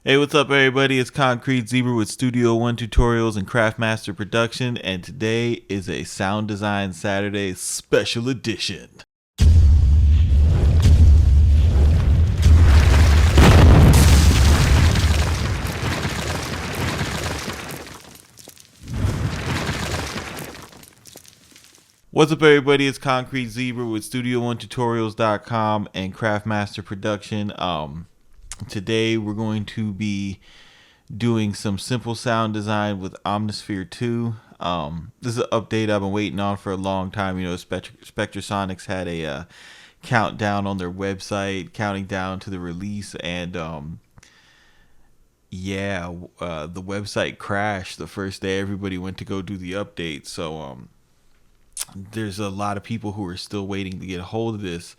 Hey, what's up, everybody? It's Concrete Zebra with Studio One Tutorials and Craftmaster Production, and today is a Sound Design Saturday special edition. What's up, everybody? It's Concrete Zebra with Studio1Tutorials.com and Craftmaster Production. Today we're going to be doing some simple sound design with Omnisphere 2. This is an update I've been waiting on for a long time. You know, Spectrasonics had a countdown on their website, counting down to the release, and the website crashed the first day everybody went to go do the update. So there's a lot of people who are still waiting to get a hold of this.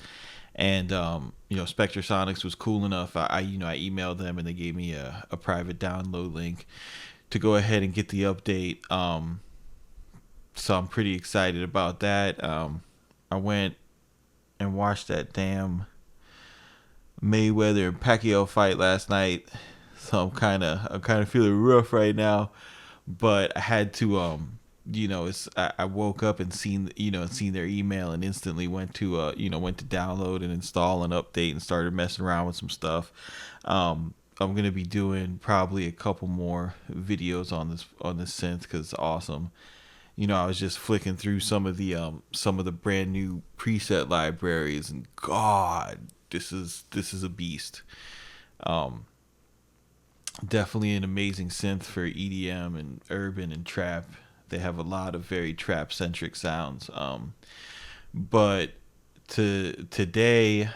And Spectrasonics was cool enough. I emailed them and they gave me a private download link to go ahead and get the update. So I'm pretty excited about that. I went and watched that damn Mayweather and Pacquiao fight last night, so I'm kind of feeling rough right now. But I had to I woke up and seen their email and instantly went to download and install an update and started messing around with some stuff. I'm gonna be doing probably a couple more videos on this synth because it's awesome. I was just flicking through some of the brand new preset libraries, and God, this is a beast. Definitely an amazing synth for EDM and urban and trap. They have a lot of very trap centric sounds. But today,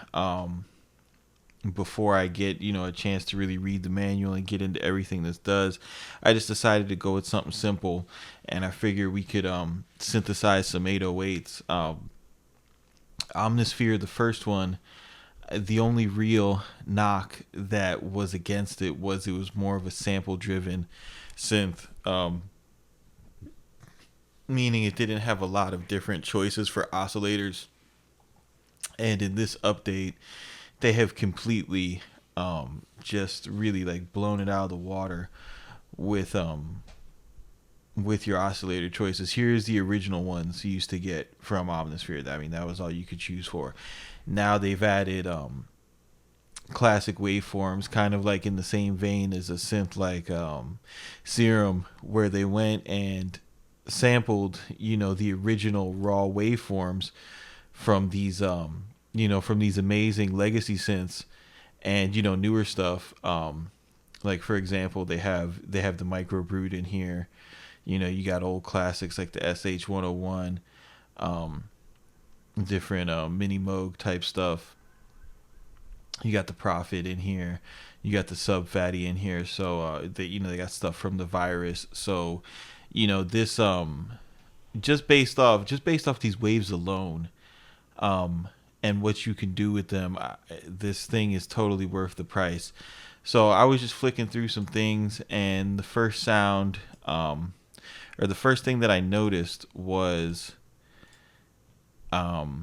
before I get a chance to really read the manual and get into everything this does, I just decided to go with something simple, and I figured we could synthesize some 808s. Omnisphere, the first one, the only real knock that was against it was more of a sample driven synth. Meaning it didn't have a lot of different choices for oscillators. And in this update, they have completely just really like blown it out of the water with your oscillator choices. Here's the original ones you used to get from Omnisphere. I mean, that was all you could choose for. Now they've added classic waveforms, kind of like in the same vein as a synth like Serum, where they went and sampled the original raw waveforms from these amazing legacy synths and newer stuff. Like, for example, they have the Minibrute in here. You got old classics like the SH101, different mini Moog type stuff. You got the Prophet in here. You got the Sub Fatty in here. So they got stuff from the Virus. So this just based off these waves alone, and what you can do with them, this thing is totally worth the price. So I was just flicking through some things, and the first sound, or the first thing that I noticed was that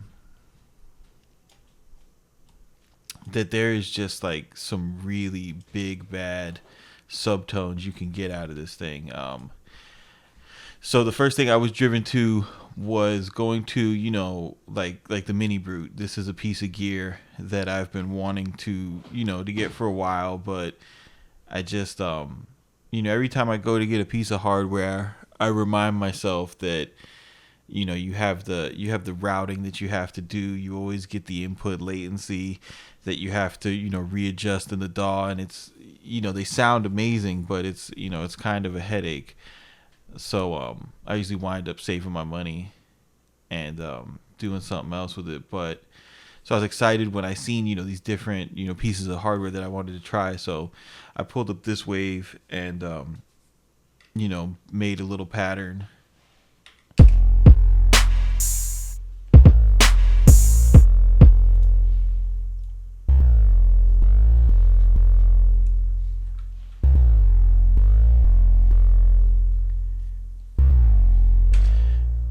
there is just like some really big bad subtones you can get out of this thing. So the first thing I was driven to was going to, like the Minibrute. This is a piece of gear that I've been wanting to, to get for a while, but I just, every time I go to get a piece of hardware, I remind myself that, you have the routing that you have to do. You always get the input latency that you have to, readjust in the DAW, and it's, they sound amazing, but it's, it's kind of a headache. So I usually wind up saving my money and doing something else with it. But so I was excited when I seen these different pieces of hardware that I wanted to try. So I pulled up this wave and made a little pattern.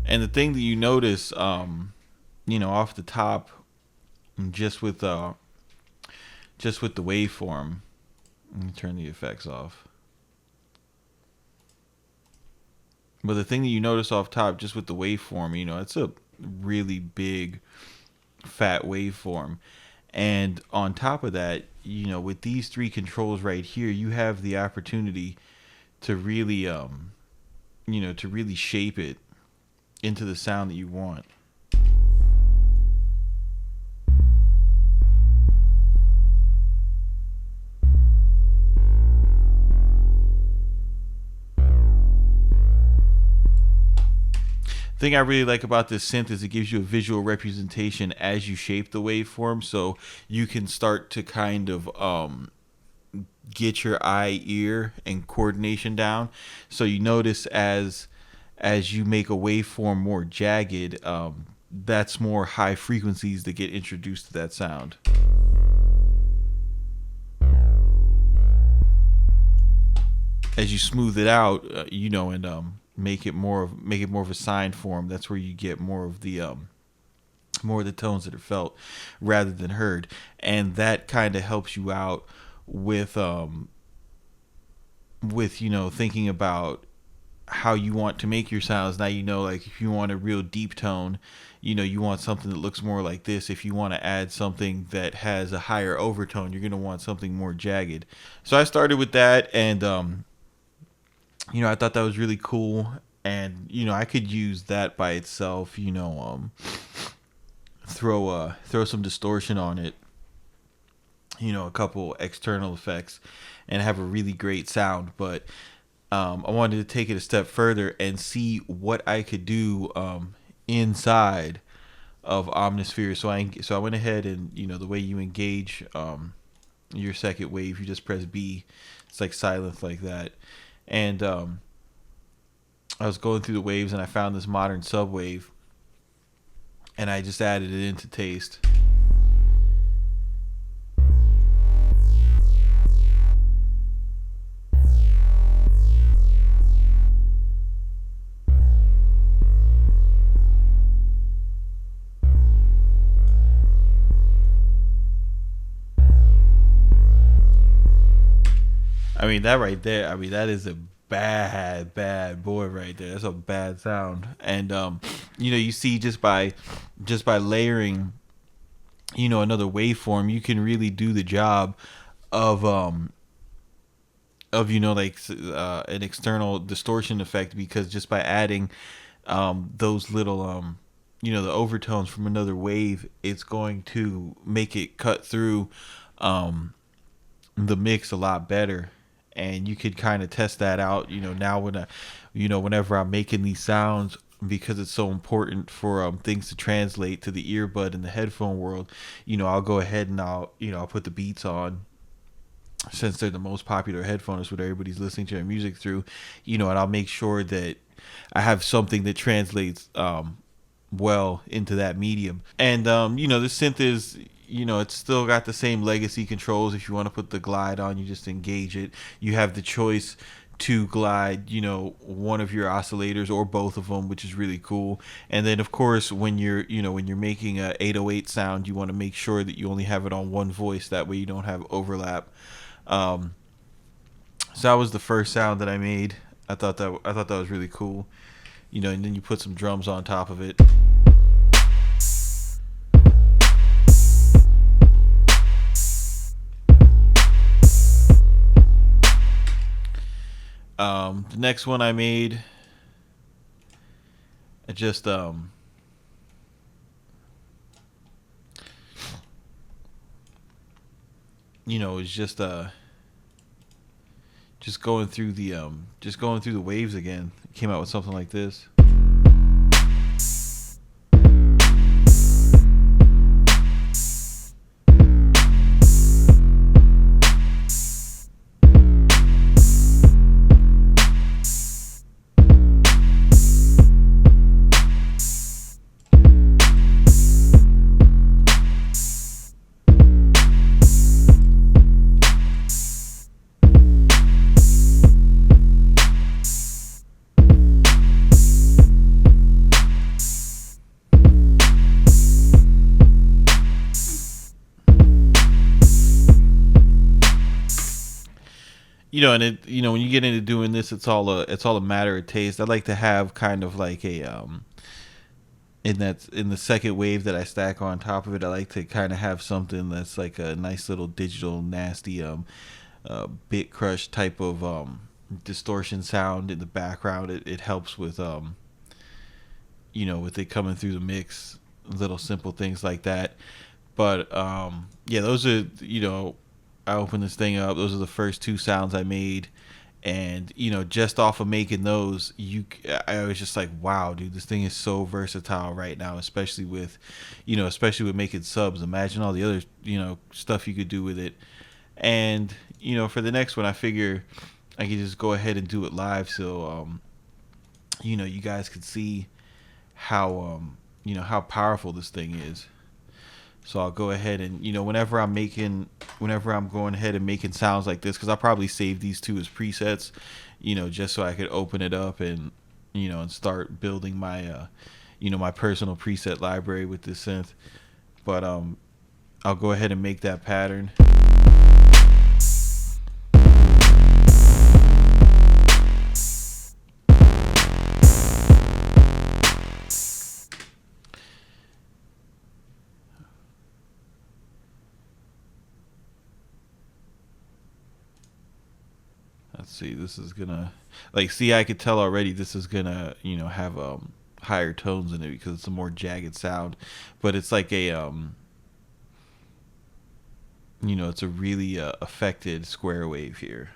And the thing that you notice, off the top, just with the waveform, Let me turn the effects off. But the thing that you notice off top, just with the waveform, it's a really big, fat waveform. And on top of that, with these three controls right here, you have the opportunity to really, to really shape it into the sound that you want. The thing I really like about this synth is it gives you a visual representation as you shape the waveform, so you can start to kind of get your eye, ear, and coordination down. So you notice as you make a waveform more jagged, that's more high frequencies that get introduced to that sound. As you smooth it out, and make it more of a sine form, that's where you get more of the tones that are felt rather than heard, and that kind of helps you out with thinking about how you want to make your sounds. Now like if you want a real deep tone, you want something that looks more like this. If you want to add something that has a higher overtone, you're going to want something more jagged. So I started with that, and I thought that was really cool, and I could use that by itself. Throw some distortion on it, a couple external effects, and have a really great sound. But I wanted to take it a step further and see what I could do inside of Omnisphere. So I went ahead and the way you engage your second wave, you just press B. It's like silent like that. And I was going through the waves, and I found this modern subwave, and I just added it into taste. That right there, that is a bad boy right there. That's a bad sound. And you see just by layering another waveform, you can really do the job of an external distortion effect, because just by adding those little the overtones from another wave, it's going to make it cut through the mix a lot better. And you could kind of test that out, now whenever I'm making these sounds, because it's so important for things to translate to the earbud in the headphone world. I'll go ahead and I'll put the beats on, since they're the most popular headphones, what everybody's listening to their music through, and I'll make sure that I have something that translates well into that medium. And the synth is, it's still got the same legacy controls. If you want to put the glide on, you just engage it. You have the choice to glide, one of your oscillators or both of them, which is really cool. And then of course, when you're making a 808 sound, you want to make sure that you only have it on one voice. That way you don't have overlap. So that was the first sound that I made. I thought that was really cool. And then you put some drums on top of it. The next one I made, it just it's just going through the waves again. It came out with something like this. and when you get into doing this, it's all a matter of taste. I like to have kind of like a in the second wave that I stack on top of it, I like to kind of have something that's like a nice little digital nasty bit crush type of distortion sound in the background. It helps with with it coming through the mix, little simple things like that. But yeah, those are I opened this thing up. Those are the first two sounds I made, and just off of making those, I was just like, wow, dude, this thing is so versatile right now, especially with making subs. Imagine all the other stuff you could do with it. And for the next one, I figure I could just go ahead and do it live, so you guys could see how powerful this thing is. So I'll go ahead and whenever I'm going ahead and making sounds like this, because I'll probably save these two as presets, just so I could open it up and and start building my my personal preset library with this synth. But I'll go ahead and make that pattern. Let's see, this is gonna I could tell already this is gonna have higher tones in it because it's a more jagged sound, but it's like a it's a really affected square wave here.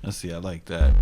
Let's see, I like that.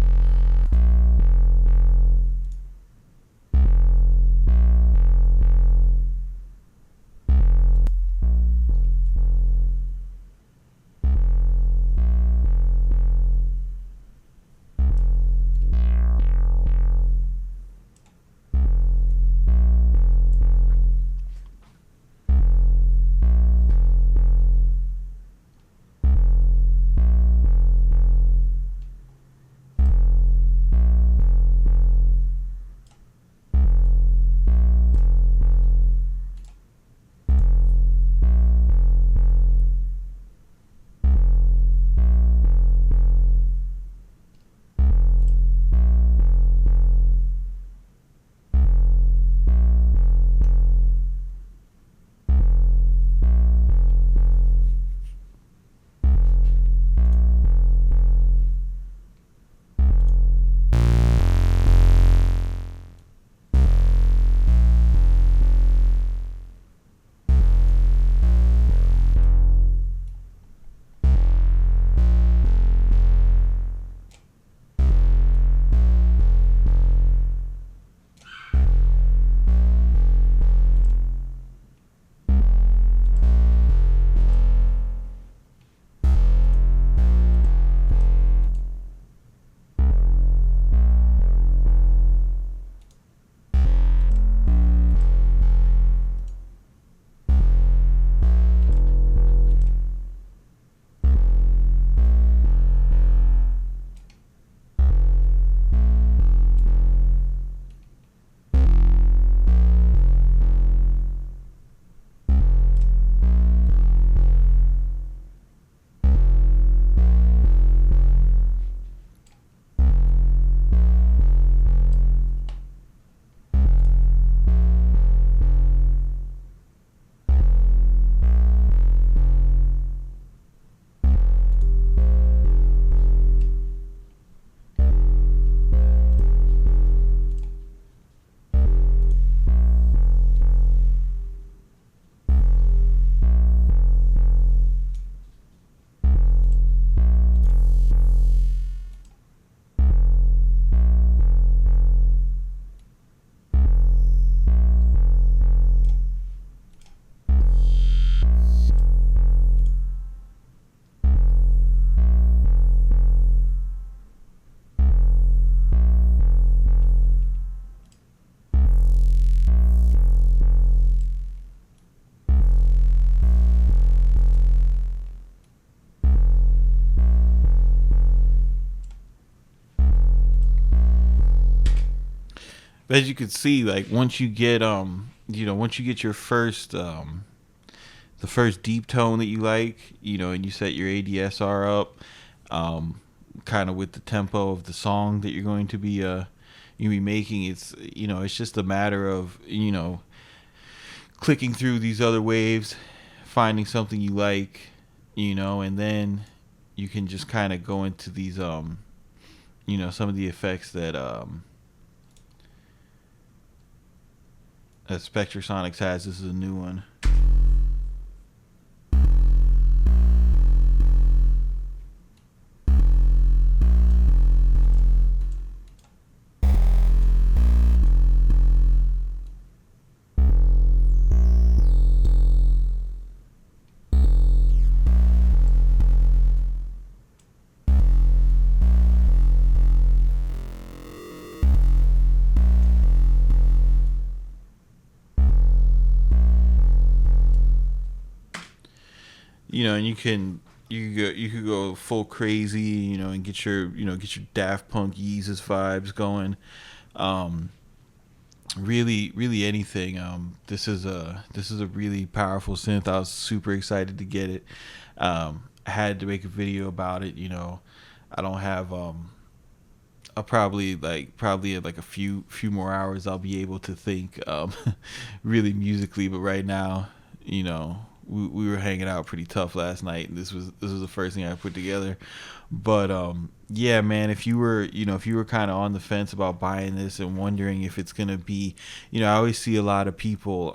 as you can see, like once you get once you get your first the first deep tone that you like, and you set your ADSR up, kind of with the tempo of the song that you're going to be making. It's just a matter of clicking through these other waves, finding something you like, and then you can just kind of go into these some of the effects that Spectrasonics has. This is a new one. And you could go full crazy, and get your Daft Punk Yeezus vibes going. Really anything. This is a really powerful synth. I was super excited to get it. I had to make a video about it. I don't have I'll probably in like a few more hours I'll be able to think really musically, but right now, we were hanging out pretty tough last night, and this was the first thing I put together. But yeah, man, if you were kind of on the fence about buying this and wondering if it's gonna be, I always see a lot of people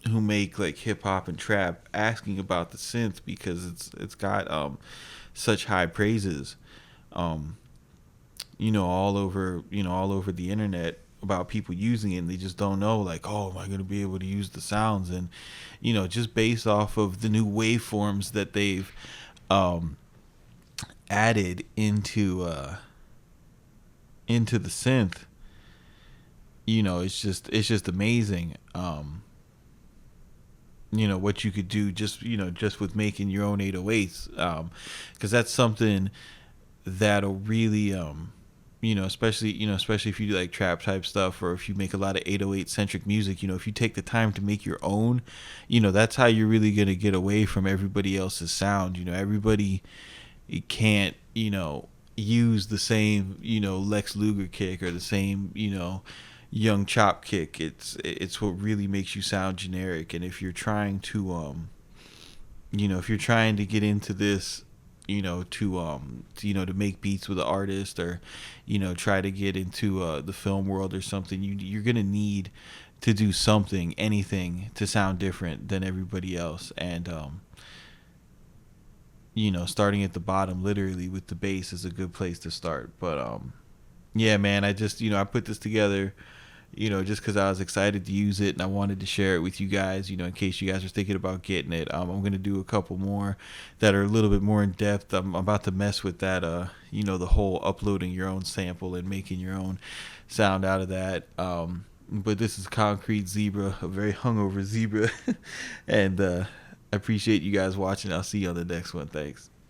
who make like hip hop and trap asking about the synth because it's got such high praises, um, all over the internet about people using it, and they just don't know, like, oh, am I going to be able to use the sounds? And just based off of the new waveforms that they've um added into the synth, it's just amazing. What you could do just with making your own 808s, because that's something that'll really especially if you do like trap type stuff, or if you make a lot of 808 centric music, if you take the time to make your own, that's how you're really going to get away from everybody else's sound. Everybody can't use the same Lex Luger kick or the same young chop kick. It's what really makes you sound generic. And if you're trying to get into this, to make beats with an artist, or try to get into the film world or something, you're gonna need to do anything to sound different than everybody else. And starting at the bottom, literally with the bass, is a good place to start. But yeah, man, I just I put this together just because I was excited to use it, and I wanted to share it with you guys, in case you guys are thinking about getting it. I'm going to do a couple more that are a little bit more in depth. I'm about to mess with that, the whole uploading your own sample and making your own sound out of that. But this is Concrete Zebra, a very hungover zebra. And I appreciate you guys watching. I'll see you on the next one. Thanks.